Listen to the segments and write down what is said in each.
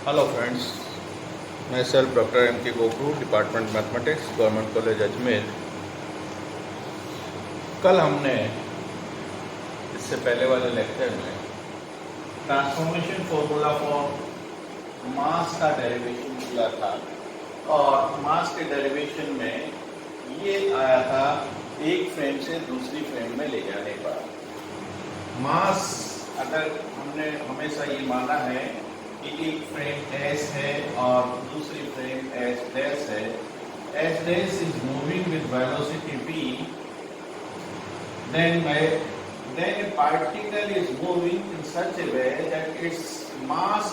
Hello friends, मैं self doctor M के गोखरू, department mathematics, government college Ajmer. कल हमने इससे पहले वाले लेक्चर में ट्रांसफॉर्मेशन फॉर्मूला फॉर मास का डेरिवेशन किया था और मास के डेरिवेशन में ये आया था एक फ्रेम से दूसरी फ्रेम में ले जाने पर। मास अगर हमने हमेशा ये माना है कि एक फ्रेम S है और दूसरी फ्रेम S डैश है, S dash is moving with velocity v, then a particle is moving in such a way that its mass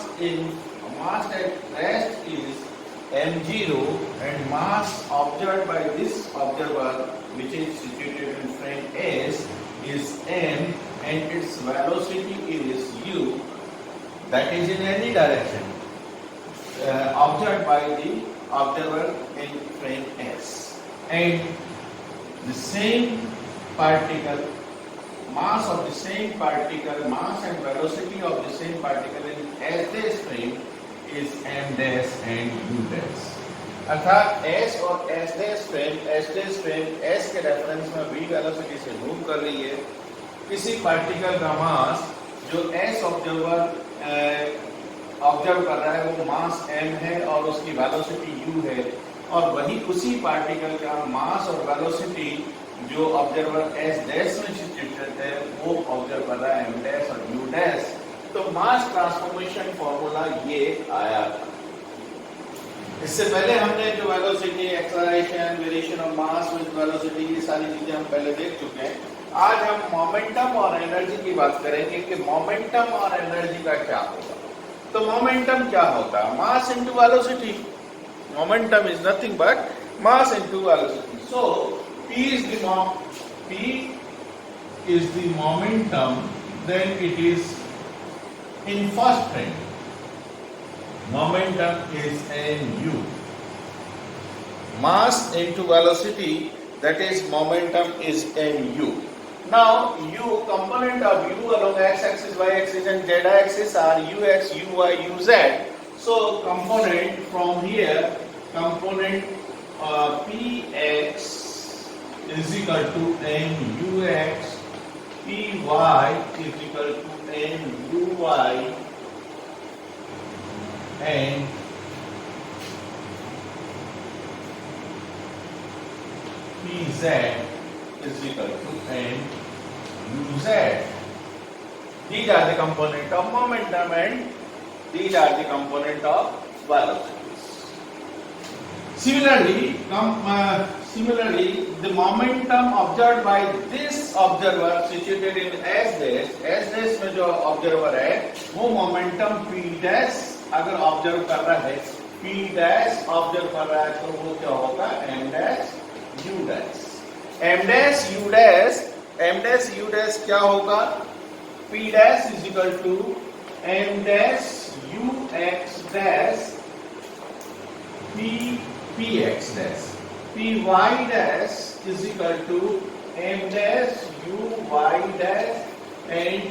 at rest is m0 and mass observed by this observer, which is situated in frame S, is m and its velocity is u, that is in any direction observed by the observer in frame S, and the same particle, mass of the same particle, mass and velocity of the same particle in S dash frame is m dash and u dash। अर्थात S और S dash frame S के reference में v velocity से move कर रही है। किसी particle का मास जो S ऑब्जर्व कर रहा है वो मास m है और उसकी वेलोसिटी u है, और वही उसी पार्टिकल का मास और वेलोसिटी जो ऑब्जर्वर S डैश में सिचुएटेड है वो ऑब्जर्व कर रहा है m डैश और u डैश। तो मास ट्रांसफॉर्मेशन फॉर्मूला ये आया था। इससे पहले हमने जो velocity, acceleration, variation of mass with velocity, ये सारी चीजें हम पहले देख चुके हैं। आज हम मोमेंटम और एनर्जी की बात करेंगे कि मोमेंटम और एनर्जी का क्या होगा। तो मोमेंटम क्या होता है? Mass into velocity. Momentum is nothing but mass into velocity. So P is the momentum, then it is in first frame. Momentum is nu. Mass into velocity, that is momentum is nu. Now u, component of u along x-axis, y-axis and z-axis are ux, uy, uz. So component from here, component px is equal to nux, py is equal to nuy, and pz is equal to nuz. These are the component of momentum and these are the component of velocities. Similarly, the momentum observed by this observer situated in S dash में जो observer है वो momentum P dash अगर observe कर रहा है, P dash observe कर रहा है तो वो क्या होगा? M dash U dash। M dash U dash क्या होगा? P dash is equal to M dash UX dash Px dash, Py dash is equal to M dash Uy dash and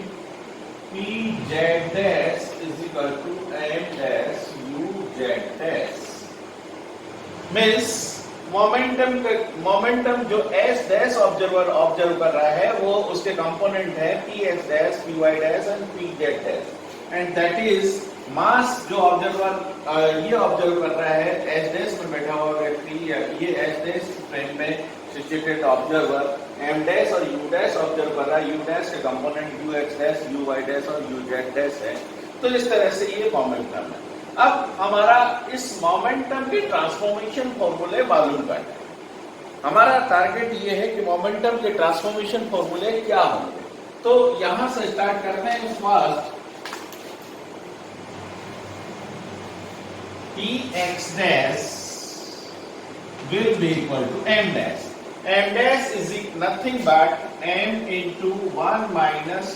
Pz dash is equal to M dash Uz dash। Means momentum जो S dash observe कर रहा है वो उसके component है Px dash, Py dash and Pz dash, and that is मास जो observer ये observe कर रहा है S डैश में बैठा हुआ व्यक्ति, ये S डैश फ्रेम में सिचुएटेड ऑब्जर्वर M डैश और U डैश ऑब्जर्व कर रहा है। U डैश के component Ux dash, Uy dash और Uz डैश है। तो इस तरह से ये मोमेंटम है। अब हमारा इस मोमेंटम के ट्रांसफॉर्मेशन फॉर्मूले मालूम करना है। हमारा टारगेट ये है कि मोमेंटम के ट्रांसफॉर्मेशन फॉर्मूले क्या होंगे। तो यहां से स्टार्ट करते हैं। First Px dash will be equal to M dash. M dash is nothing but M into 1 minus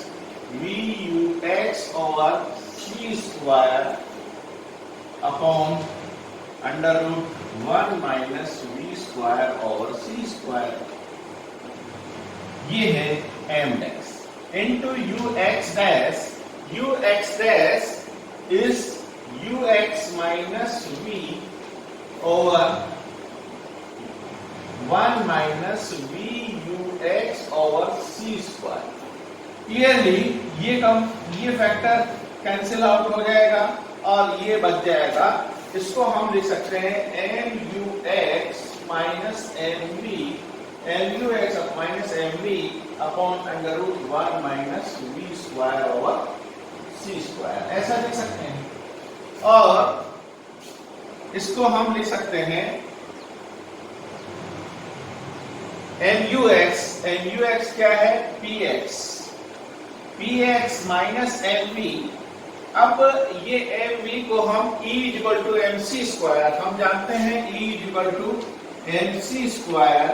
Vux over C square upon under root 1 minus V square over C square। ये है M dash into Ux dash। Ux dash is ux minus v over 1 minus v ux over c square. Clearly ये factor cancel out हो जाएगा और ये बच जाएगा. इसको हम लिख सकते हैं M U X minus M V, M U X minus M V upon under root 1 minus V square over C square. ऐसा लिख सकते हैं. और इसको हम लिख सकते हैं एम यू एक्स क्या है? P X minus M V. अब ये एम वी को हम E equal to M C square, हम जानते हैं E equal to M C square,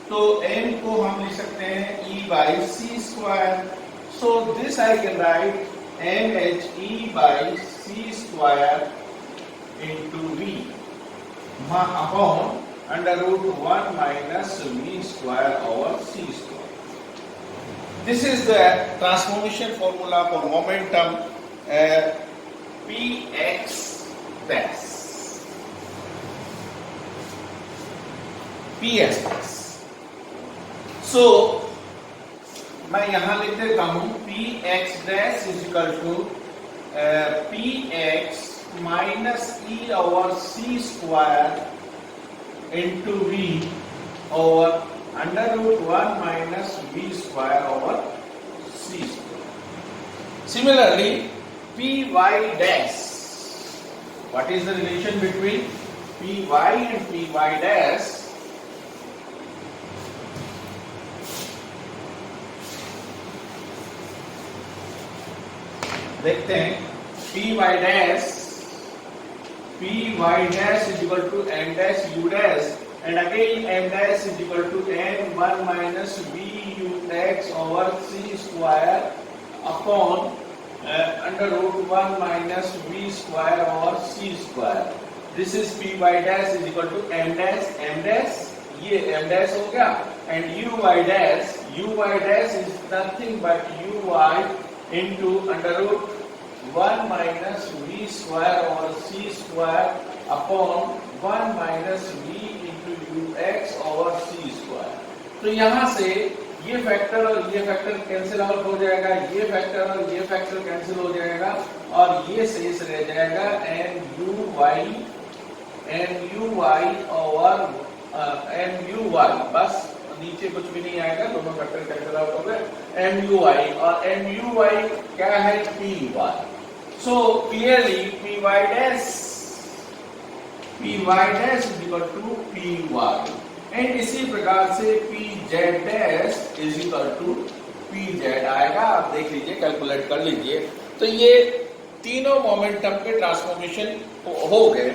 तो m को हम लिख सकते हैं E by C square. So this I can write M H E by C square into V upon under root 1 minus V square over C square. This is the transformation formula for momentum Px dash. Px dash. So मैं यहां लिख देता हूं Px dash is equal to Px minus E over C square into V over under root 1 minus v square over c square. Similarly, py dash. What is the relation between py and py dash? देखते हैं. py dash is equal to m dash u dash. And again m dash is equal to m 1 minus v ux over c square upon under root 1 minus v square over c square. This is py dash is equal to m dash ये m dash हो गया. And uy dash is nothing but uy into under root 1 minus v square over c square upon 1 minus v ux over c square. तो यहां से ये factor और ये factor cancel out हो जाएगा, ये फैक्टर और ये फैक्टर कैंसिल हो जाएगा और ये शेष रह जाएगा MUY ओवर MUY. बस नीचे कुछ भी नहीं आएगा, दोनों फैक्टर कैंसिल आउट हो गए. MUY और MUY क्या है? PY. So clearly py dash is equal to py. And इसी प्रकार से pz dash is equal to pz आएगा. आप देख लीजिए, कैलकुलेट कर लीजिए. तो ये तीनों मोमेंटम के ट्रांसफॉर्मेशन हो गए.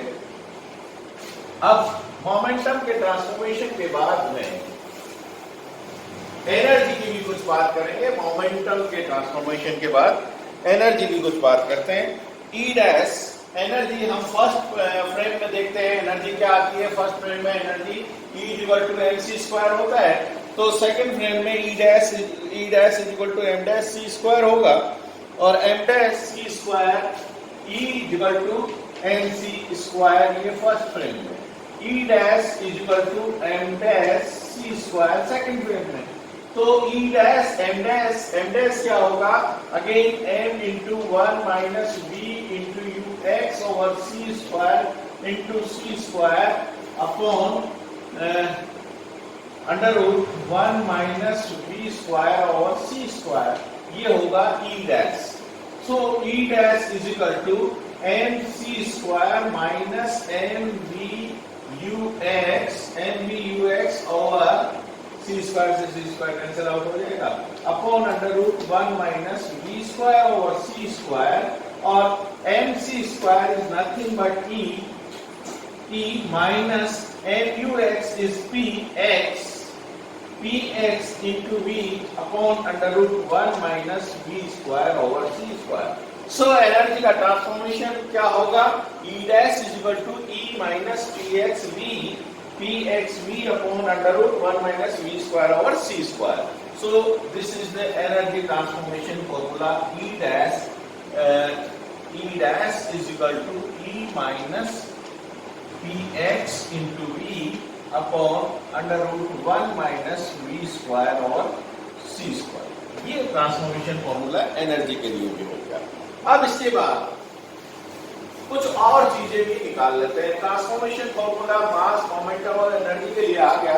अब मोमेंटम के ट्रांसफॉर्मेशन के बाद में एनर्जी की भी कुछ बात करेंगे. मोमेंटम के ट्रांसफॉर्मेशन के बाद एनर्जी की कुछ बात करते हैं. E डैश एनर्जी हम फर्स्ट फ्रेम में देखते हैं. एनर्जी क्या आती है? फर्स्ट फ्रेम में energy E equal to M C square होता है. तो सेकंड फ्रेम में E dash is equal to M dash C square होगा और M dash C square E equal to M C square, ये फर्स्ट फ्रेम में. E dash is equal to M dash C square second frame में. तो E dash M dash क्या होगा? Again m into 1 minus v into U X over C square into C square upon under root 1 minus v square over C square. ये होगा E dash. So E dash is equal to M C square minus M V U X over C square से C square cancel out हो जाएगा upon under root 1 minus V square over C square. और M C square is nothing but E minus M U X is P X into V upon under root 1 minus V square over C square. So energy का transformation क्या होगा? E dash is equal to E minus px v upon under root 1 minus v square over c square. So this is the energy transformation formula. E dash E dash is equal to E minus Px into V upon under root 1 minus V square और C square. ये transformation formula energy के लिए भी हो गया। अब इसके बाद कुछ और चीजें भी निकाल लेते हैं। ट्रांसफॉर्मेशन फॉर्मूला मास, मोमेंटम और एनर्जी के लिए आ गया,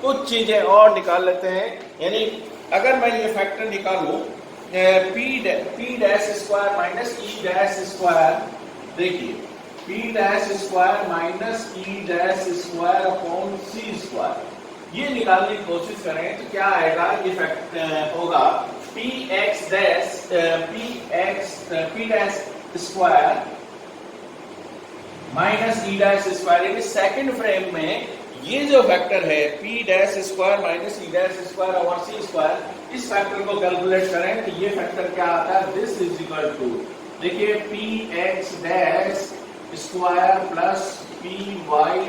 कुछ चीजें और निकाल लेते हैं। यानी अगर मैं ये फैक्टर निकालूं P dash square minus E dash square, देखिए P dash square minus E dash square upon C square, ये निकालने की कोशिश करें तो क्या आएगा? ये फैक्टर होगा P dash square minus E dash square. यानी सेकंड फ्रेम में ये जो फैक्टर है P dash square minus E dash square और C स्क्वायर, इस फैक्टर को कैलकुलेट करें तो ये फैक्टर क्या आता है? दिस इज इक्वल टू, देखिए Px dash square plus Py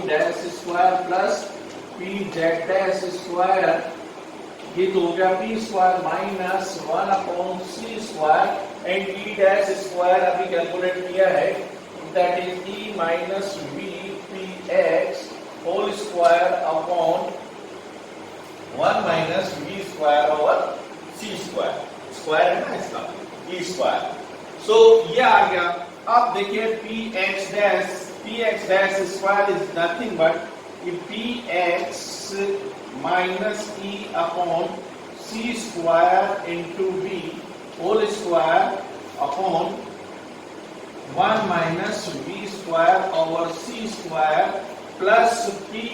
dash square plus Pz dash square, ये तो हो गया P square minus 1 upon C square and E dash square अभी कैलकुलेट किया है, that is E minus V Px whole square upon 1 minus V square over C square, square है ना इसका, E स्क्वायर। सो ये आ गया। अब देखिए Px dash square is nothing but Px minus E upon C square into V whole square upon 1 minus V square over C square plus Py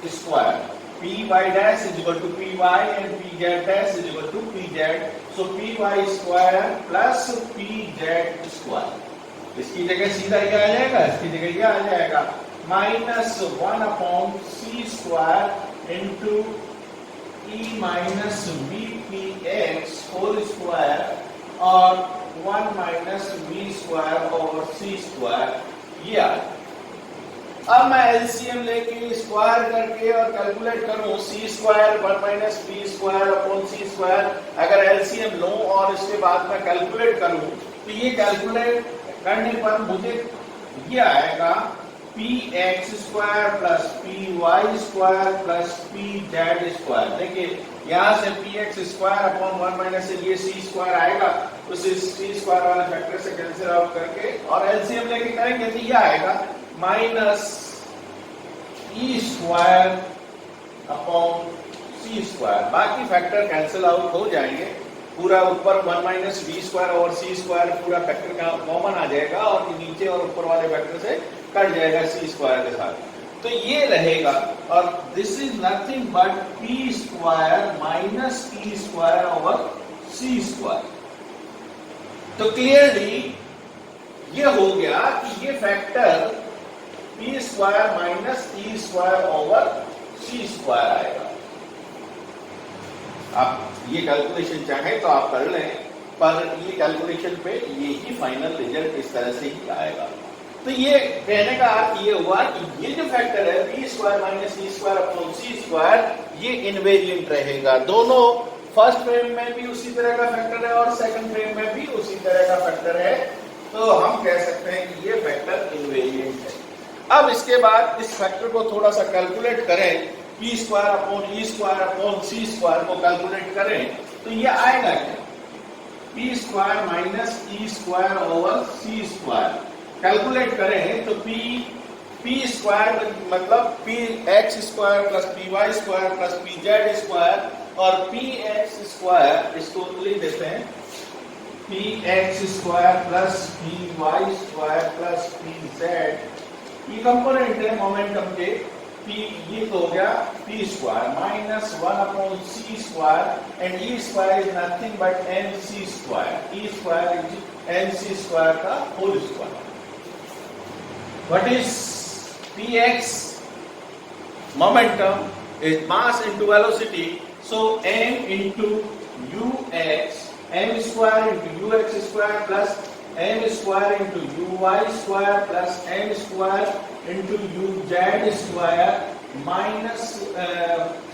square. Py dash is equal to Py and Pz dash is equal to Pz. So Py square plus Pz square. इसकी जगह सीधा ये आ जाएगा, इसकी जगह ये आ जाएगा minus 1 upon C square into E minus V Px whole square और 1 minus V square over C square, ये आ गया। अब मैं एलसीएम लेके स्क्वायर करके और कैलकुलेट करूं C square 1 minus V square upon C square, अगर एलसीएम लूं और इसके बाद मैं कैलकुलेट करूं तो ये कैलकुलेट करने पर मुझे ये आएगा Px square plus Py square plus Pz square. देखिए यहाँ से Px स्क्वायर अपॉन 1 माइनस ये C स्क्वायर आएगा, उस C स्क्वायर वाले फैक्टर से कैंसिल आउट करके और एलसीएम लेके करेंगे तो ये आएगा minus E square upon C square. बाकी फैक्टर कैंसिल आउट हो जाएंगे, पूरा ऊपर 1 माइनस V स्क्वायर और C स्क्वायर पूरा फैक्टर का कॉमन आ जाएगा और नीचे और ऊपर वाले फैक्टर से कट जाएगा C स्क्वायर के साथ, तो ये रहेगा। और this is nothing but P square minus E square over C square. तो क्लियरली ये हो गया कि ये factor P square minus E square over C square आएगा। आप ये कैलकुलेशन चाहें तो आप कर लें, पर ये कैलकुलेशन पे ये ही फाइनल रिजल्ट इस तरह से ही आएगा। तो ये कहने का अर्थ ये हुआ कि ये जो फैक्टर है P square minus E square upon C square, ये इनवेरिएंट रहेगा। दोनों फर्स्ट फ्रेम में भी उसी तरह का फैक्टर है और सेकंड फ्रेम में भी उसी तरह का फैक्टर है, तो हम कह सकते हैं कि ये फैक्टर इनवेरिएंट है। अब इसके बाद इस फैक्टर को थोड़ा सा कैलकुलेट करें, P square upon E square upon C square को कैलकुलेट करें तो ये आएगा क्या? P square minus E square over C square calculate करें तो P स्क्वायर मतलब Px square plus Py square plus Pz square और Px स्क्वायर, इसको लिख देते हैं Px square plus Py square plus Pz, ये कंपोनेंट है मोमेंटम के। P ये तो हो गया P square minus 1 upon C square and E square is nothing but MC square, E square is MC square का whole square. What is Px? Momentum is mass into velocity, so m into ux, m square into ux square plus m square into uy square plus m square into uz square minus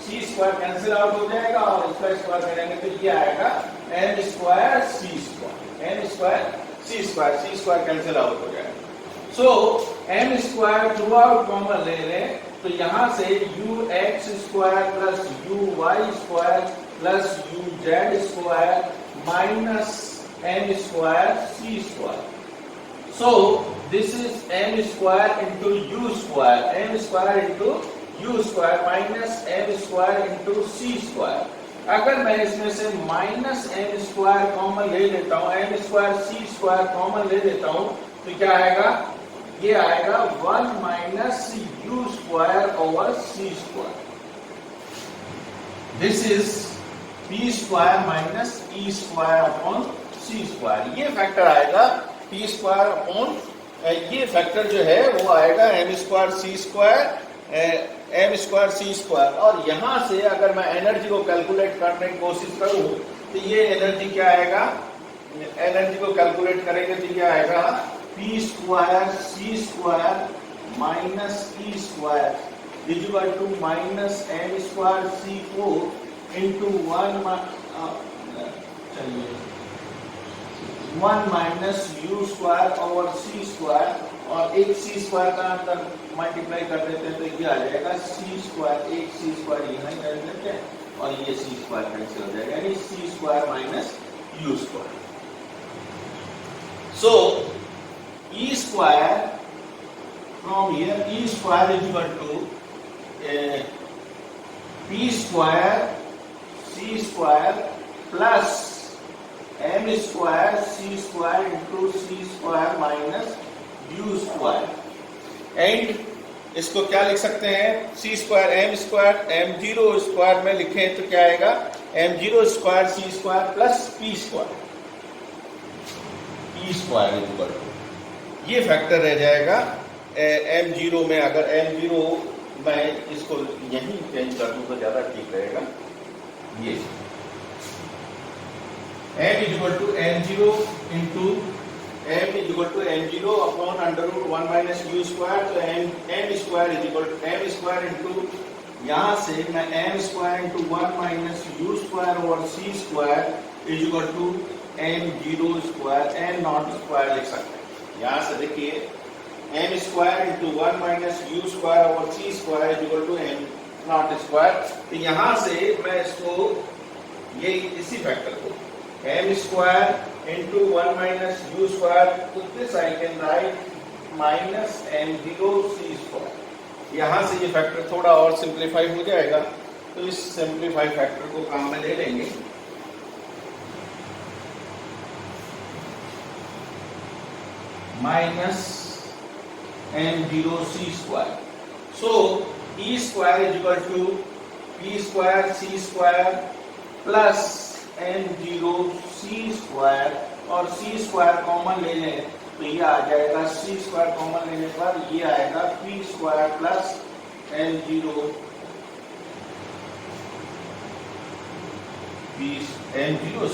C square cancel out हो जाएगा और इसका square करेंगे तो ये आएगा m square C square, m square C square cancel out हो जाएगा। So M square through out common ले लें तो यहां से U X square plus U Y square plus U Z square minus M square C square. So this is M square into U square, M square into U square minus M square into C square. अगर मैं इसमें से minus M square common ले लेता हूं, M square C square common ले लेता हूं तो क्या आएगा, ये आएगा 1 minus U square over C square. This is P square minus E square upon C square. ये फैक्टर आएगा पी स्क्वायर अपॉन, ये फैक्टर जो है वो आएगा M square C square, M square C square. और यहां से अगर मैं एनर्जी को कैलकुलेट करने की कोशिश करूं तो ये एनर्जी क्या आएगा, एनर्जी को कैलकुलेट करेंगे तो ये आएगा P square C square minus E square equal to minus M square C four into 1 minus U square over C square, और एक सी स्क्वायर का अंदर मल्टीप्लाई कर देते हैं तो ये आ जाएगा सी स्क्वायर, एक सी स्क्वायर यहाँ कर देते हैं और ये सी स्क्वायर कैंसिल हो जाएगा, यानी C square minus U square. So E square from here, E square is equal to P square C square plus M square C square into C square minus U square. And इसको क्या लिख सकते हैं, C square M square M zero square में लिखें तो क्या आएगा, M zero square C square plus P square, P square equal to, ये फैक्टर रह जाएगा एम जीरो में। अगर एम जीरो मैं इसको यहीं चेंज कर दूं तो ज्यादा ठीक रहेगा। ये m is equal to m0 into m is equal to m0 upon under root 1 minus u square, तो m square is equal to m square into, यहाँ से मैं m square into 1 minus u square over c square is equal to m0 square m naught square लिख सकते हैं। यहाँ से देखिए m square into 1 minus u square over c square is equal to m naught square। तो यहाँ से मैं इसको ये इसी फैक्टर को m square into 1 minus u square, तो this I can write minus m0 c square। यहाँ से ये फैक्टर थोड़ा और सिंप्लीफाई हो जाएगा, तो इस सिंप्लीफाई फैक्टर को काम में ले लेंगे। Minus m0 c square। So e square is equal to p square c square plus m0 c square, और c स्क्वायर कॉमन ले लें तो ये आ जाएगा, c स्क्वायर कॉमन लेने पर ये आएगा p square plus m0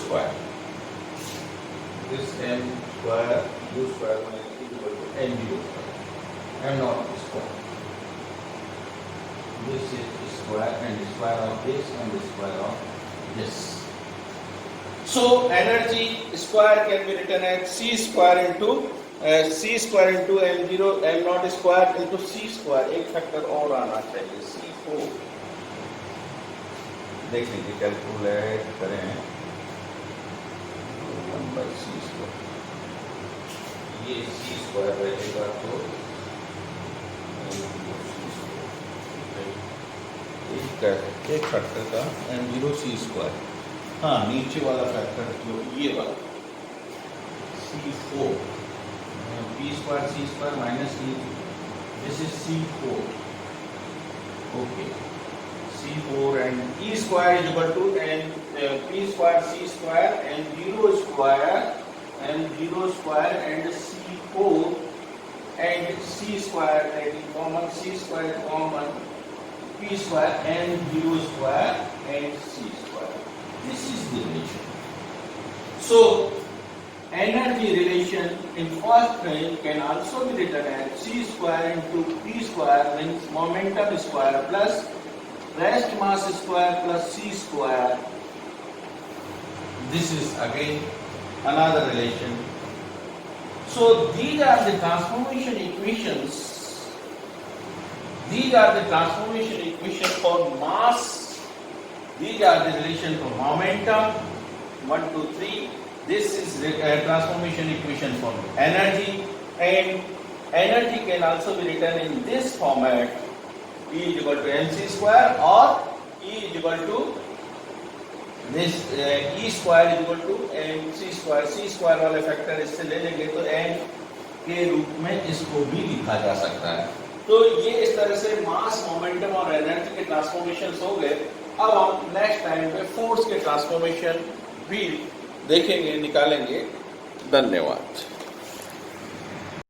square, this m square u square equal to m0 m not square, this is square and square of this and square of this. So energy square can be written as c square into m0 m naught square into c square। एक factor और आना चाहिए, c4। देख लीजिए calculate करें 1/c square, ये c square रहेगा तो एक फैक्टर का m0 c स्क्वायर, हाँ नीचे वाला फैक्टर जो ये वाला c4, p square c square minus e, this is c4, okay c4 and e square is equal to p square c square m0 square and c4 and c square taking common, c square common, p square m0 square and c square. This is the relation. So energy relation in first plane can also be written as c square into p square means momentum square plus rest mass square plus c square. This is again another relation So these are the transformation equations. These are the transformation equations for mass. These are the relation for momentum. 1, 2, 3. This is the transformation equation for energy, and energy can also be written in this format: E is equal to mc square, or E is equal to this E square is equal to mc square. C square वाले factor इससे ले लेंगे तो n के रूप में इसको भी लिखा जा सकता है। तो ये इस तरह से मास, मोमेंटम और एनर्जी के ट्रांसफॉर्मेशन हो गए। अब हम नेक्स्ट टाइम पे फोर्स के ट्रांसफॉर्मेशन भी देखेंगे, निकालेंगे। धन्यवाद।